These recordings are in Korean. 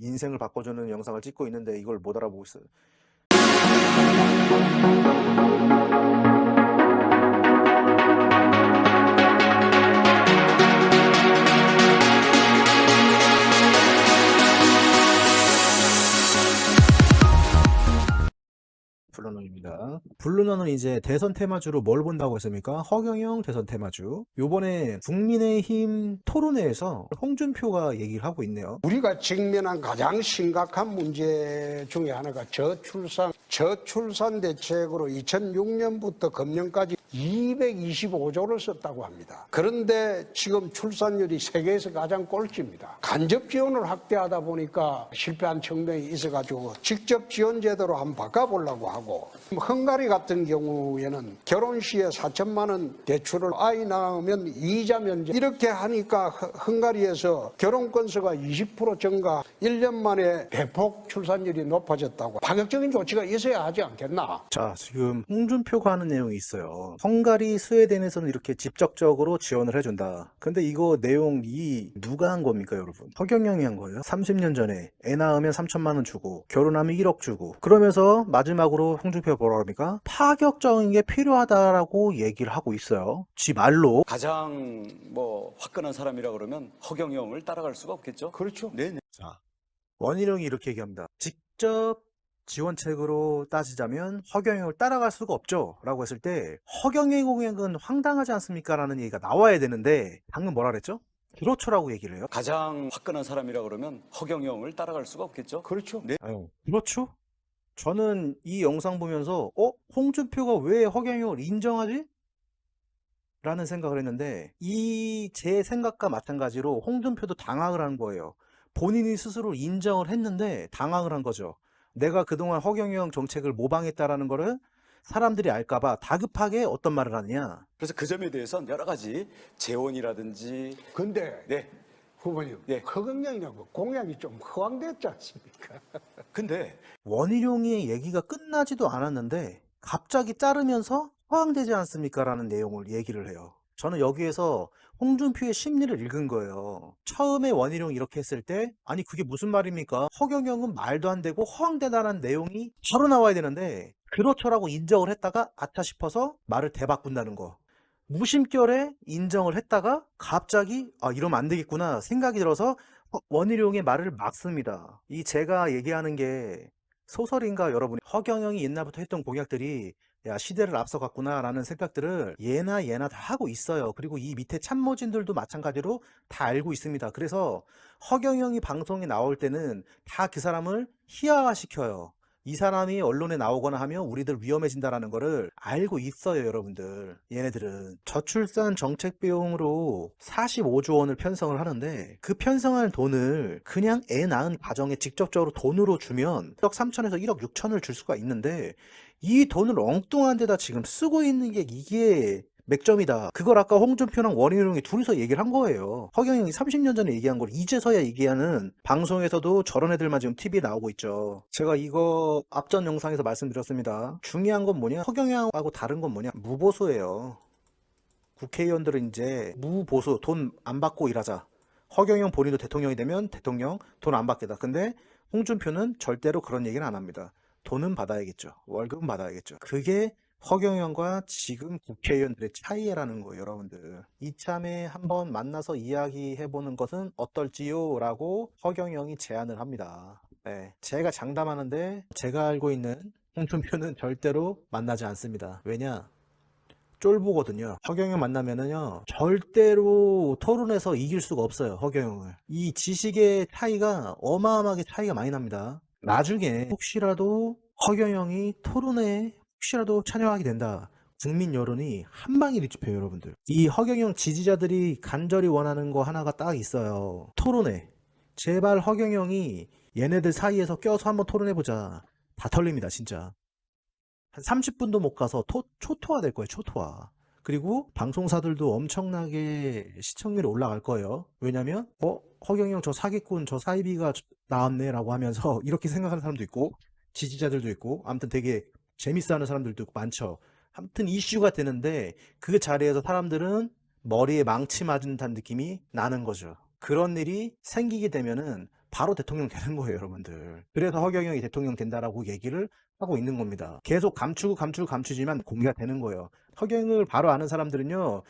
인생을 바꿔주는 영상을 찍고 있는데 이걸 못 알아보고 있어요. 블루논입니다. 블루논은 이제 대선 테마주로 뭘 본다고 했습니까? 허경영 대선 테마주. 요번에 국민의힘 토론회에서 홍준표가 얘기를 하고 있네요. 우리가 직면한 가장 심각한 문제 중에 하나가 저출산 대책으로 2006년부터 금년까지 225조를 썼다고 합니다. 그런데 지금 출산율이 세계에서 가장 꼴찌입니다. 간접 지원을 확대하다 보니까 실패한 측면이 있어가지고 직접 지원 제도로 한번 바꿔보려고 하고, 헝가리 같은 경우에는 결혼 시에 4천만 원 대출을 아이 낳으면 이자 면제, 이렇게 하니까 헝가리에서 결혼 건수가 20% 증가, 1년 만에 대폭 출산율이 높아졌다고. 파격적인 조치가 있어야 하지 않겠나? 자, 지금 홍준표가 하는 내용이 있어요. 헝가리, 스웨덴에서는 이렇게 직접적으로 지원을 해준다. 근데 이거 내용이 누가 한 겁니까, 여러분? 허경영이 한 거예요. 30년 전에 애 낳으면 3천만 원 주고 결혼하면 1억 주고, 그러면서 마지막으로 홍준표가 뭐라 합니까? 파격적인 게 필요하다라고 얘기를 하고 있어요. 지 말로. 가장 화끈한 사람이라 그러면 허경영을 따라갈 수가 없겠죠. 그렇죠. 네네. 자, 원희룡이 이렇게 얘기합니다. 직접 지원책으로 따지자면 허경영을 따라갈 수가 없죠 라고 했을 때, 허경영의 공약은 황당하지 않습니까? 라는 얘기가 나와야 되는데 방금 뭐라 그랬죠? 그렇죠라고 얘기를 해요. 가장 화끈한 사람이라 그러면 허경영을 따라갈 수가 없겠죠. 그렇죠. 네. 그렇죠? 저는 이 영상 보면서 홍준표가 왜 허경영을 인정하지? 라는 생각을 했는데, 이 제 생각과 마찬가지로 홍준표도 당황을 한 거예요. 본인이 스스로 인정을 했는데 당황을 한 거죠. 내가 그동안 허경영 정책을 모방했다라는 거를 사람들이 알까봐 다급하게 어떤 말을 하느냐. 그래서 그 점에 대해서는 여러 가지 재원이라든지. 근데 네. 후보님, 네. 허경영이라고 공약이 좀 허황됐지 않습니까? 근데 원희룡의 얘기가 끝나지도 않았는데 갑자기 자르면서 허황되지 않습니까? 라는 내용을 얘기를 해요. 저는 여기에서 홍준표의 심리를 읽은 거예요. 처음에 원희룡이 이렇게 했을 때, 아니 그게 무슨 말입니까? 허경영은 말도 안 되고 허황되다라는 내용이 바로 나와야 되는데 그렇죠라고 인정을 했다가 아차 싶어서 말을 대바꾼다는 거. 무심결에 인정을 했다가 갑자기 이러면 안 되겠구나 생각이 들어서 원희룡의 말을 막습니다. 이 제가 얘기하는 게 소설인가 여러분이? 허경영이 옛날부터 했던 공약들이 야 시대를 앞서갔구나 라는 생각들을 예나 다 하고 있어요. 그리고 이 밑에 참모진들도 마찬가지로 다 알고 있습니다. 그래서 허경영이 방송에 나올 때는 다 그 사람을 희화화시켜요. 이 사람이 언론에 나오거나 하면 우리들 위험해진다라는 거를 알고 있어요, 여러분들. 얘네들은 저출산 정책 비용으로 45조 원을 편성을 하는데, 그 편성할 돈을 그냥 애 낳은 가정에 직접적으로 돈으로 주면 1억 3천에서 1억 6천을 줄 수가 있는데, 이 돈을 엉뚱한 데다 지금 쓰고 있는 게 이게 맥점이다. 그걸 아까 홍준표랑 원희룡이 둘이서 얘기를 한 거예요. 허경영이 30년 전에 얘기한 걸 이제서야 얘기하는, 방송에서도 저런 애들만 지금 TV에 나오고 있죠. 제가 이거 앞전 영상에서 말씀드렸습니다. 중요한 건 뭐냐? 허경영하고 다른 건 뭐냐? 무보수예요. 국회의원들은 이제 무보수, 돈 안 받고 일하자. 허경영 본인도 대통령이 되면 대통령 돈 안 받겠다. 근데 홍준표는 절대로 그런 얘기는 안 합니다. 돈은 받아야겠죠. 월급은 받아야겠죠. 그게 허경영과 지금 국회의원들의 차이라는 거예요, 여러분들. 이참에 한번 만나서 이야기해보는 것은 어떨지요? 라고 허경영이 제안을 합니다. 네, 제가 장담하는데 제가 알고 있는 홍준표는 절대로 만나지 않습니다. 왜냐? 쫄보거든요. 허경영 만나면은요, 절대로 토론에서 이길 수가 없어요, 허경영을. 이 지식의 차이가 어마어마하게 차이가 많이 납니다. 나중에 혹시라도 허경영이 토론회에 혹시라도 참여하게 된다, 국민 여론이 한 방에 뒤집혀요, 여러분들. 이 허경영 지지자들이 간절히 원하는 거 하나가 딱 있어요. 토론회. 제발 허경영이 얘네들 사이에서 껴서 한번 토론해보자. 다 털립니다, 진짜. 한 30분도 못 가서 초토화 될 거예요, 초토화. 그리고 방송사들도 엄청나게 시청률이 올라갈 거예요. 왜냐면 허경영 저 사기꾼, 저 사이비가 나왔네 라고 하면서 이렇게 생각하는 사람도 있고, 지지자들도 있고, 아무튼 되게 재밌어하는 사람들도 많죠. 아무튼 이슈가 되는데 그 자리에서 사람들은 머리에 망치 맞은 듯한 느낌이 나는 거죠. 그런 일이 생기게 되면은 바로 대통령 되는 거예요, 여러분들. 그래서 허경영이 대통령 된다라고 얘기를 하고 있는 겁니다. 계속 감추지만 공개가 되는 거예요. 허경영을 바로 아는 사람들은요,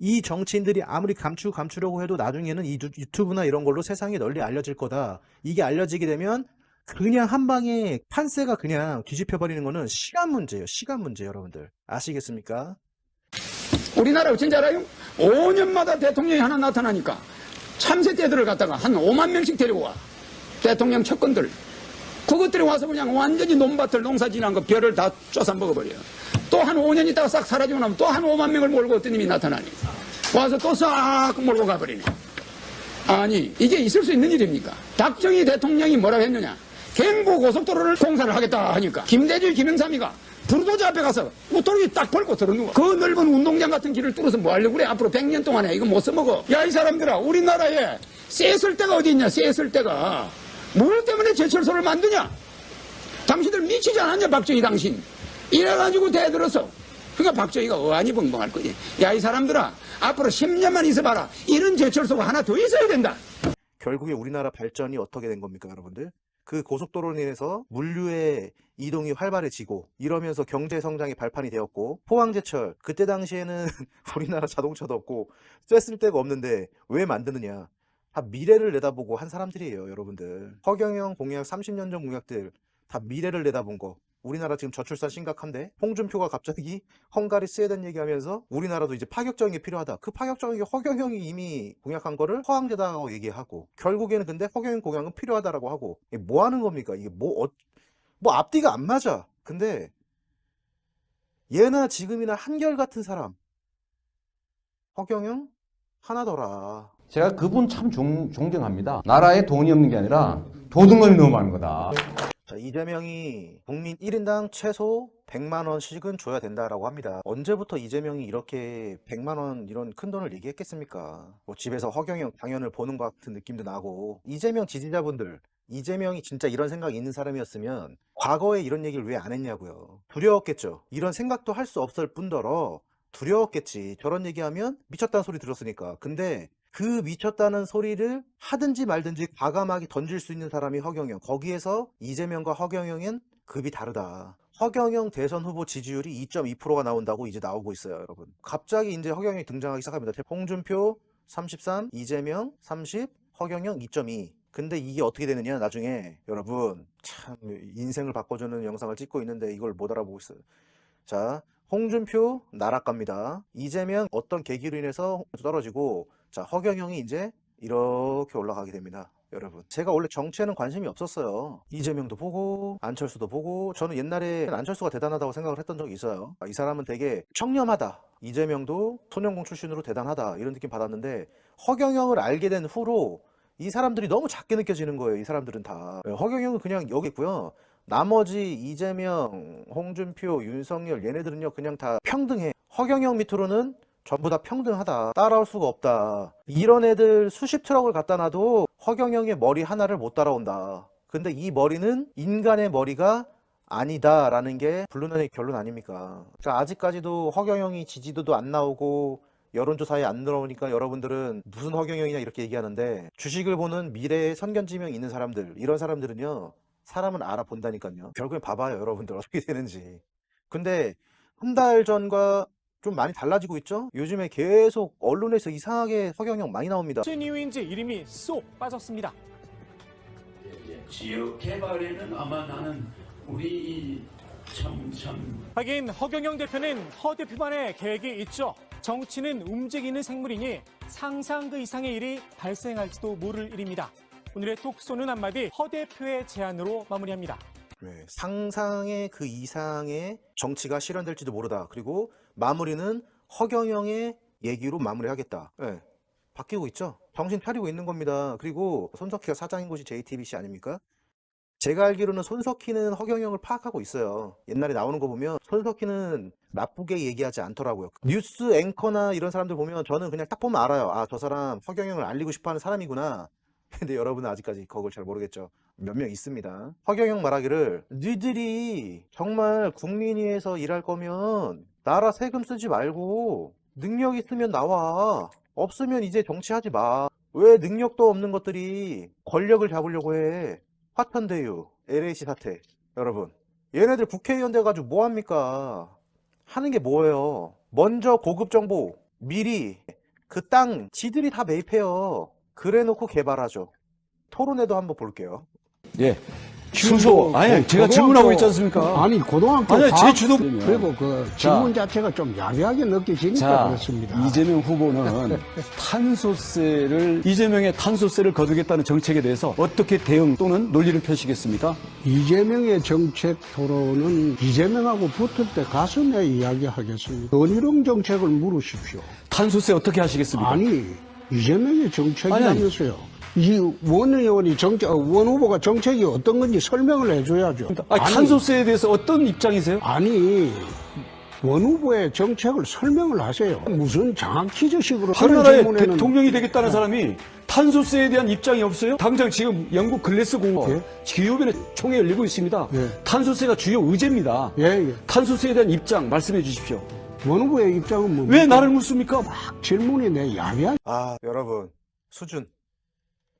이 정치인들이 아무리 감추려고 해도 나중에는 이 유튜브나 이런 걸로 세상에 널리 알려질 거다. 이게 알려지게 되면 그냥 한 방에 판세가 그냥 뒤집혀버리는 거는 시간 문제예요. 시간 문제, 여러분들. 아시겠습니까? 우리나라 어쩐지 알아요? 5년마다 대통령이 하나 나타나니까 참새떼들을 갖다가 한 5만 명씩 데리고 와. 대통령 측근들. 그것들이 와서 그냥 완전히 논밭을 농사 지난 거 벼를 다 쪄서 먹어버려요. 또 한 5년 있다가 싹 사라지고 나면 또 한 5만 명을 몰고 어떤 님이 나타나니. 와서 또 싹 몰고 가버리네. 아니, 이게 있을 수 있는 일입니까? 박정희 대통령이 뭐라고 했느냐? 경부 고속도로를 공사를 하겠다 하니까 김대중, 김영삼이가 불도저 앞에 가서 옷도르기 딱 벌고 들어누워. 그 넓은 운동장 같은 길을 뚫어서 뭐 하려고 그래? 앞으로 100년 동안에 이거 못 써먹어. 야, 이 사람들아, 우리나라에 쎄쓸 데가 어디 있냐? 쎄쓸 데가. 뭘 때문에 제철소를 만드냐? 당신들 미치지 않았냐, 박정희 당신. 이래가지고 대들어서. 그러니까 박정희가 어안이 벙벙할 거지. 야, 이 사람들아, 앞으로 10년만 있어봐라. 이런 제철소가 하나 더 있어야 된다. 결국에 우리나라 발전이 어떻게 된 겁니까, 여러분들? 그 고속도로로 인해서 물류의 이동이 활발해지고 이러면서 경제 성장의 발판이 되었고, 포항제철, 그때 당시에는 우리나라 자동차도 없고 쐈을 데가 없는데 왜 만드느냐? 다 미래를 내다보고 한 사람들이에요, 여러분들. 허경영 공약 30년 전 공약들 다 미래를 내다본 거. 우리나라 지금 저출산 심각한데 홍준표가 갑자기 헝가리 스웨덴 얘기하면서 우리나라도 이제 파격적인 게 필요하다. 그 파격적인 게 허경영이 이미 공약한 거를 허황되다고 얘기하고, 결국에는 근데 허경영 공약은 필요하다라고 하고, 이게 뭐 하는 겁니까? 이게 뭐 앞뒤가 안 맞아. 근데 예나 지금이나 한결같은 사람, 허경영 하나더라. 제가 그분 참 존경합니다. 나라에 돈이 없는 게 아니라 도둑놈이 너무 많은 거다. 자, 이재명이 국민 1인당 최소 100만 원씩은 줘야 된다라고 합니다. 언제부터 이재명이 이렇게 100만 원 이런 큰 돈을 얘기했겠습니까? 뭐 집에서 허경영 강연을 보는 것 같은 느낌도 나고. 이재명 지지자분들, 이재명이 진짜 이런 생각이 있는 사람이었으면 과거에 이런 얘기를 왜 안 했냐고요. 두려웠겠죠. 이런 생각도 할 수 없을 뿐더러 두려웠겠지. 저런 얘기하면 미쳤다는 소리 들었으니까. 근데 그 미쳤다는 소리를 하든지 말든지 과감하게 던질 수 있는 사람이 허경영. 거기에서 이재명과 허경영은 급이 다르다. 허경영 대선 후보 지지율이 2.2%가 나온다고 이제 나오고 있어요, 여러분. 갑자기 이제 허경영이 등장하기 시작합니다. 홍준표 33, 이재명 30, 허경영 2.2. 근데 이게 어떻게 되느냐, 나중에. 여러분, 참 인생을 바꿔주는 영상을 찍고 있는데 이걸 못 알아보고 있어요. 자, 홍준표 나락갑니다. 이재명 어떤 계기로 인해서 떨어지고, 자, 허경영이 이제 이렇게 올라가게 됩니다, 여러분. 제가 원래 정치에는 관심이 없었어요. 이재명도 보고 안철수도 보고. 저는 옛날에 안철수가 대단하다고 생각을 했던 적이 있어요. 이 사람은 되게 청렴하다, 이재명도 소년공 출신으로 대단하다, 이런 느낌 받았는데 허경영을 알게 된 후로 이 사람들이 너무 작게 느껴지는 거예요. 이 사람들은 다. 허경영은 그냥 여기 있고요. 나머지 이재명, 홍준표, 윤석열 얘네들은요 그냥 다 평등해. 허경영 밑으로는 전부 다 평등하다, 따라올 수가 없다. 이런 애들 수십 트럭을 갖다 놔도 허경영의 머리 하나를 못 따라온다. 근데 이 머리는 인간의 머리가 아니다라는 게 블루넌의 결론 아닙니까? 그러니까 아직까지도 허경영이 지지도도 안 나오고 여론조사에 안 들어오니까 여러분들은 무슨 허경영이냐 이렇게 얘기하는데, 주식을 보는 미래의 선견지명이 있는 사람들, 이런 사람들은요 사람은 알아본다니까요. 결국엔 봐봐요, 여러분들 어떻게 되는지. 근데 한 달 전과 좀 많이 달라지고 있죠? 요즘에 계속 언론에서 이상하게 허경영 많이 나옵니다. 무슨 이유인지 이름이 쏙 빠졌습니다. 지역 개발에는 아마 나는 우리 참 하긴 허경영 대표는 허 대표만의 계획이 있죠. 정치는 움직이는 생물이니 상상 그 이상의 일이 발생할지도 모를 일입니다. 오늘의 톡쏘는 한마디 허 대표의 제안으로 마무리합니다. 네, 상상의 그 이상의 정치가 실현될지도 모르다. 그리고 마무리는 허경영의 얘기로 마무리하겠다. 네, 바뀌고 있죠. 정신 차리고 있는 겁니다. 그리고 손석희가 사장인 곳이 JTBC 아닙니까? 제가 알기로는 손석희는 허경영을 파악하고 있어요. 옛날에 나오는 거 보면 손석희는 나쁘게 얘기하지 않더라고요. 뉴스 앵커나 이런 사람들 보면 저는 그냥 딱 보면 알아요. 아, 저 사람 허경영을 알리고 싶어하는 사람이구나. 근데 여러분은 아직까지 그걸 잘 모르겠죠. 몇 명 있습니다. 허경영 말하기를, 니들이 정말 국민 위해서 일할 거면 나라 세금 쓰지 말고 능력 있으면 나와. 없으면 이제 정치하지 마. 왜 능력도 없는 것들이 권력을 잡으려고 해? 화천대유, LH 사태. 여러분, 얘네들 국회의원 돼가지고 뭐합니까? 하는 게 뭐예요? 먼저 고급 정보 미리 그 땅 지들이 다 매입해요. 그래 놓고 개발하죠. 토론회도 한번 볼게요. 예. 순서, 아니, 제가 질문하고 있지 않습니까? 아니, 고등학교 아니, 제 과학- 주도- 그리고 그 질문 자체가 좀 야비하게 느껴지니까 자, 그렇습니다. 이재명 후보는 탄소세를, 이재명의 탄소세를 거두겠다는 정책에 대해서 어떻게 대응 또는 논리를 펴시겠습니까? 이재명의 정책 토론은 이재명하고 붙을 때 가서 내 이야기하겠습니다. 원희룡 정책을 물으십시오. 탄소세 어떻게 하시겠습니까? 아니, 이재명의 정책이라면서요. 이 원 의원이 원 후보가 정책이 어떤 건지 설명을 해줘야죠. 아니, 탄소세에 대해서 어떤 입장이세요? 아니, 원 후보의 정책을 설명을 하세요. 무슨 장학 퀴즈식으로 그런 하나나라의 질문에는 대통령이 되겠다는 사람이 탄소세에 대한 입장이 없어요? 당장 지금 영국 글래스고 예? 기후변의 총회 열리고 있습니다. 예. 탄소세가 주요 의제입니다. 예, 예. 탄소세에 대한 입장 말씀해 주십시오. 원 후보의 입장은 뭡니까? 왜 나를 묻습니까? 질문이 내 야비야. 여러분, 수준.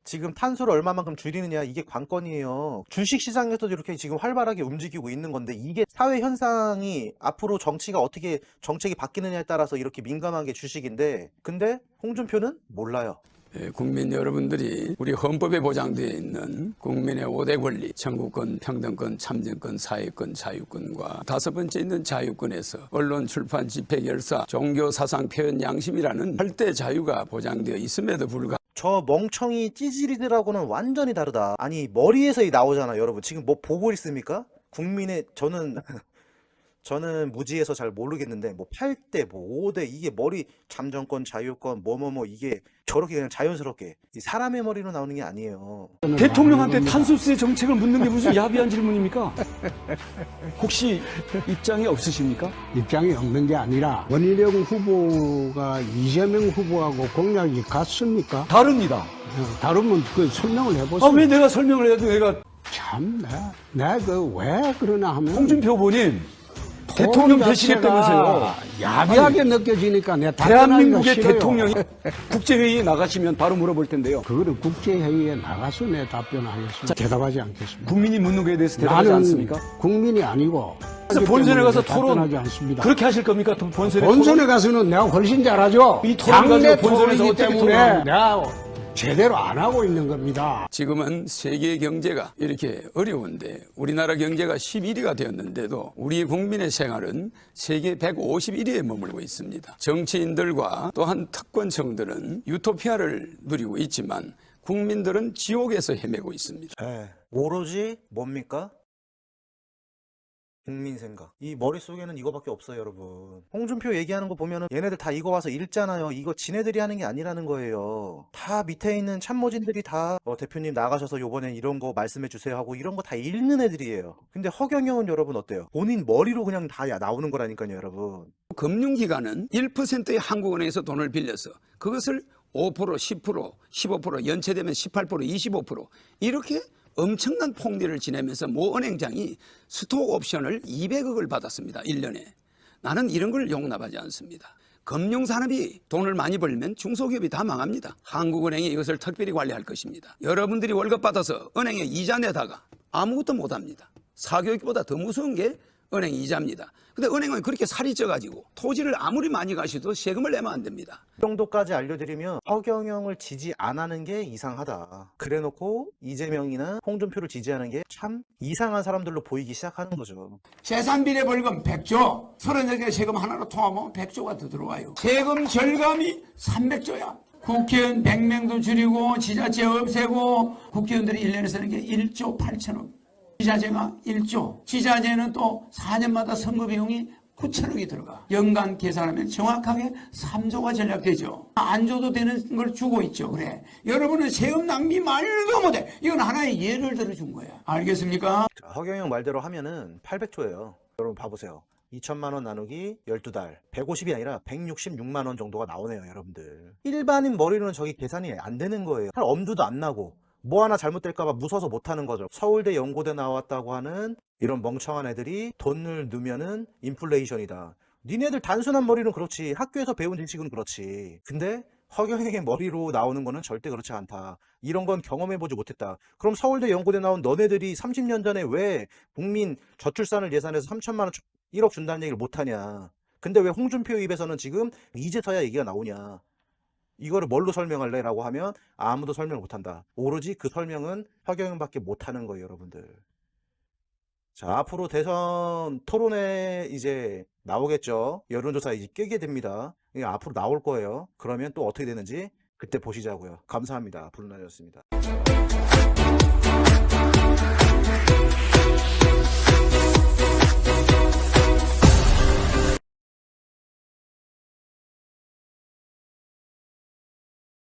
지금 탄소를 얼마만큼 줄이느냐, 이게 관건이에요. 주식시장에서도 이렇게 지금 활발하게 움직이고 있는 건데, 이게 사회 현상이 앞으로 정치가 어떻게 정책이 바뀌느냐에 따라서 이렇게 민감한 게 주식인데, 근데 홍준표는 몰라요. 국민 여러분들이 우리 헌법에 보장되어 있는 국민의 5대 권리, 청구권, 평등권, 참정권, 사회권, 자유권과 5번째 있는 자유권에서 언론, 출판, 집회, 결사, 종교, 사상, 표현, 양심이라는 절대 자유가 보장되어 있음에도 불구하고 저 멍청이 찌질이들하고는 완전히 다르다. 아니, 머리에서 나오잖아, 여러분. 지금 뭐 보고 있습니까? 국민의, 저는 무지해서 잘 모르겠는데, 뭐 8대, 뭐 5대, 이게 머리, 참정권, 자유권, 이게 저렇게 그냥 자연스럽게. 이 사람의 머리로 나오는 게 아니에요. 대통령한테 탄소세 정책을 묻는 게 무슨 야비한 질문입니까? 혹시 입장이 없으십니까? 입장이 없는 게 아니라 원희룡 후보가 이재명 후보하고 공약이 같습니까? 다릅니다. 다르면 그 설명을 해보세요. 왜 내가 설명을 해도 내가 참, 내가 왜 그러나 하면 홍준표 후보님 대통령 되시겠다면서요. 야비하게 느껴지니까 내가 대한민국의 답변하기가 싫어요. 대통령이 국제회의에 나가시면 바로 물어볼 텐데요. 그거는 국제회의에 나가서 내 답변하겠습니다. 대답하지 않겠습니다. 국민이 묻는 거에 대해서 대답하지 나는 않습니까? 국민이 아니고 그래서 본선에 가서 답변하지 토론 않습니다. 그렇게 하실 겁니까? 본선에 본선에 가서는 내가 훨씬 잘하죠. 이 토론 가지고 당내 본선에서 토론이기 어떻게 때문에 토론합니까? 내가 제대로 안 하고 있는 겁니다. 지금은 세계 경제가 이렇게 어려운데 우리나라 경제가 11위가 되었는데도 우리 국민의 생활은 세계 151위에 머물고 있습니다. 정치인들과 또한 특권층들은 유토피아를 누리고 있지만 국민들은 지옥에서 헤매고 있습니다. 오로지 뭡니까? 국민 생각. 이 머릿속에는 이거밖에 없어요, 여러분. 홍준표 얘기하는 거 보면은 얘네들 다 이거 와서 읽잖아요. 이거 지네들이 하는 게 아니라는 거예요. 다 밑에 있는 참모진들이 다 대표님 나가셔서 요번엔 이런 거 말씀해 주세요 하고 이런 거 다 읽는 애들이에요. 근데 허경영은 여러분 어때요? 본인 머리로 그냥 다 나오는 거라니까요, 여러분. 금융기관은 1%의 한국은행에서 돈을 빌려서 그것을 5%, 10%, 15%, 연체되면 18%, 25% 이렇게 엄청난 폭리를 지내면서 모 은행장이 스톡 옵션을 200억을 받았습니다. 1년에. 나는 이런 걸 용납하지 않습니다. 금융산업이 돈을 많이 벌면 중소기업이 다 망합니다. 한국은행이 이것을 특별히 관리할 것입니다. 여러분들이 월급 받아서 은행에 이자 내다가 아무것도 못합니다. 사교육보다 더 무서운 게 은행 이자입니다. 근데 은행은 그렇게 살이 쪄가지고 토지를 아무리 많이 가셔도 세금을 내면 안 됩니다. 이 정도까지 알려드리면 허경영을 지지 안 하는 게 이상하다. 그래놓고 이재명이나 홍준표를 지지하는 게 참 이상한 사람들로 보이기 시작하는 거죠. 재산비례 벌금 100조, 38개 세금 하나로 통하면 100조가 더 들어와요. 세금 절감이 300조야. 국회의원 100명도 줄이고 지자체 없애고 국회의원들이 1년에 쓰는 게 1조 8천억. 지자체가 1조. 지자체는 또 4년마다 선거 비용이 9천억이 들어가. 연간 계산하면 정확하게 3조가 전략되죠. 안 줘도 되는 걸 주고 있죠. 그래. 여러분은 세금 낭비 말도 못해. 이건 하나의 예를 들어준 거야. 알겠습니까? 자, 허경영 말대로 하면은 800조예요. 여러분 봐보세요. 2천만 원 나누기 12달 150이 아니라 166만 원 정도가 나오네요, 여러분들. 일반인 머리로는 저기 계산이 안 되는 거예요. 할 엄두도 안 나고 뭐 하나 잘못될까봐 무서워서 못하는 거죠. 서울대 연고대 나왔다고 하는 이런 멍청한 애들이 돈을 넣으면은 인플레이션이다. 니네들 단순한 머리는 그렇지, 학교에서 배운 지식은 그렇지. 근데 허경영의 머리로 나오는 거는 절대 그렇지 않다. 이런 건 경험해보지 못했다. 그럼 서울대 연고대 나온 너네들이 30년 전에 왜 국민 저출산을 예산해서 3천만 원, 1억 준다는 얘기를 못하냐. 근데 왜 홍준표 입에서는 지금 이제서야 얘기가 나오냐. 이거를 뭘로 설명할래? 라고 하면 아무도 설명을 못한다. 오로지 그 설명은 허경영밖에 못하는 거예요, 여러분들. 자, 앞으로 대선 토론회 이제 나오겠죠. 여론조사 이제 깨게 됩니다. 이게 앞으로 나올 거예요. 그러면 또 어떻게 되는지 그때 보시자고요. 감사합니다. 불나였습니다.